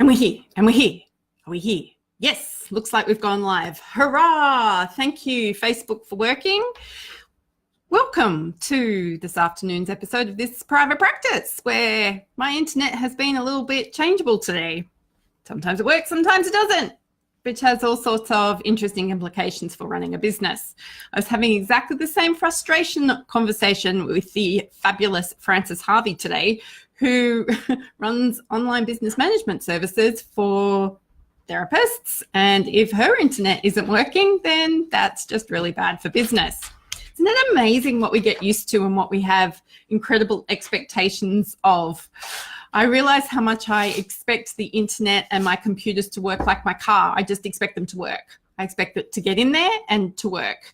And we're here, and we're here. Are we here? Yes, looks like we've gone live. Hurrah! Thank you, Facebook, for working. Welcome to this afternoon's episode of This Private Practice, where my internet has been a little bit changeable today. Sometimes it works, sometimes it doesn't, which has all sorts of interesting implications for running a business. I was having exactly the same frustration conversation with the fabulous Frances Harvey today, who runs online business management services for therapists. And if her internet isn't working, then that's just really bad for business. Isn't it amazing what we get used to and what we have incredible expectations of? I realize how much I expect the internet and my computers to work like my car. I just expect them to work. I expect it to get in there and to work.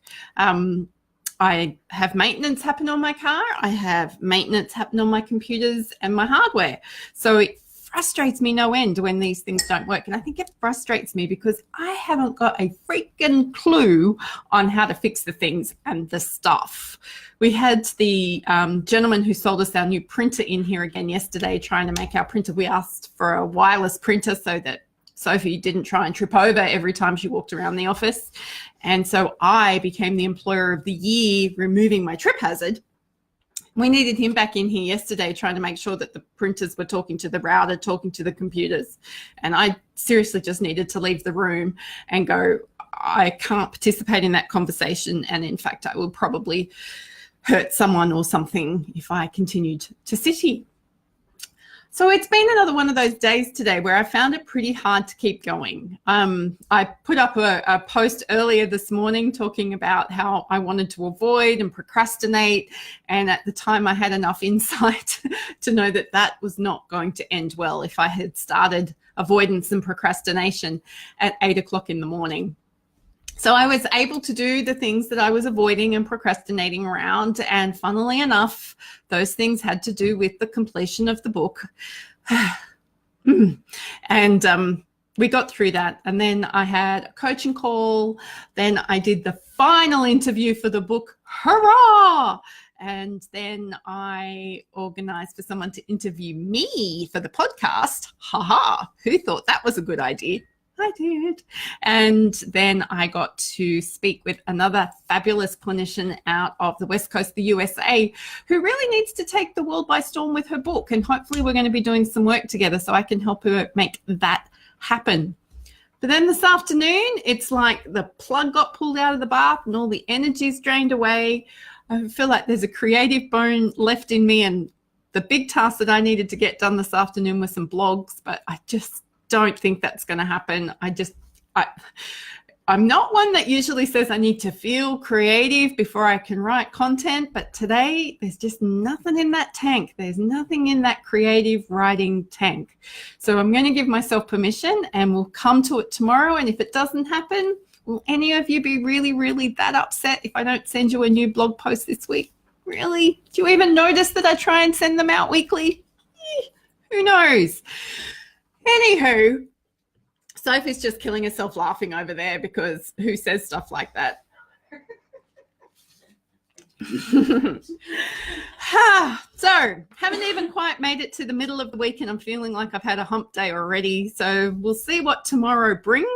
I have maintenance happen on my car. I have maintenance happen on my computers and my hardware. So it frustrates me no end when these things don't work. And I think it frustrates me because I haven't got a freaking clue on how to fix the things and the stuff. We had the gentleman who sold us our new printer in here again yesterday trying to make our printer. We asked for a wireless printer so that Sophie didn't try and trip over every time she walked around the office. And so I became the employer of the year, removing my trip hazard. We needed him back in here yesterday trying to make sure that the printers were talking to the router, talking to the computers. And I seriously just needed to leave the room and go, I can't participate in that conversation. And in fact, I will probably hurt someone or something if I continued to sit here. So it's been another one of those days today where I found it pretty hard to keep going. I put up a post earlier this morning talking about how I wanted to avoid and procrastinate. And at the time I had enough insight to know that that was not going to end well if I had started avoidance and procrastination at 8 o'clock in the morning. So I was able to do the things that I was avoiding and procrastinating around. And funnily enough, those things had to do with the completion of the book. And we got through that. And then I had a coaching call. Then I did the final interview for the book. Hurrah! And then I organized for someone to interview me for the podcast. Who thought that was a good idea? I did. And then I got to speak with another fabulous clinician out of the West Coast of the USA who really needs to take the world by storm with her book. And hopefully we're going to be doing some work together so I can help her make that happen. But then this afternoon, it's like the plug got pulled out of the bath and all the energy's drained away. I feel like there's a creative bone left in me, and the big task that I needed to get done this afternoon was some blogs, but I just don't think that's going to happen. I'm not one that usually says I need to feel creative before I can write content, but today there's just nothing in that tank. There's nothing in that creative writing tank. So I'm going to give myself permission and we'll come to it tomorrow. And if it doesn't happen, will any of you be really, really that upset if I don't send you a new blog post this week? Really? Do you even notice that I try and send them out weekly? Who knows? Anywho, Sophie's just killing herself laughing over there because who says stuff like that? So, haven't even quite made it to the middle of the week and I'm feeling like I've had a hump day already. So we'll see what tomorrow brings.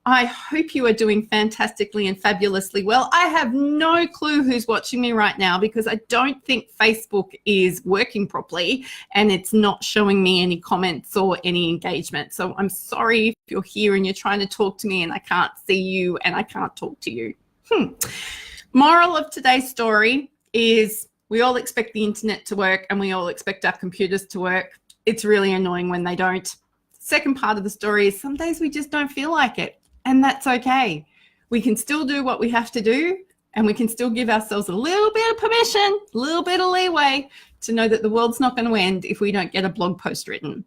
I hope you are doing fantastically and fabulously well. I have no clue who's watching me right now because I don't think Facebook is working properly and it's not showing me any comments or any engagement. So I'm sorry if you're here and you're trying to talk to me and I can't see you and I can't talk to you. Moral of today's story is we all expect the internet to work and we all expect our computers to work. It's really annoying when they don't. Second part of the story is some days we just don't feel like it. And that's okay. We can still do what we have to do and we can still give ourselves a little bit of permission, a little bit of leeway to know that the world's not going to end if we don't get a blog post written.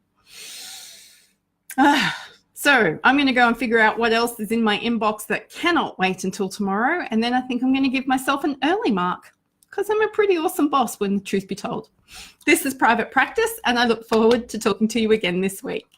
So I'm going to go and figure out what else is in my inbox that cannot wait until tomorrow. And then I think I'm going to give myself an early mark because I'm a pretty awesome boss when the truth be told. This is Private Practice and I look forward to talking to you again this week.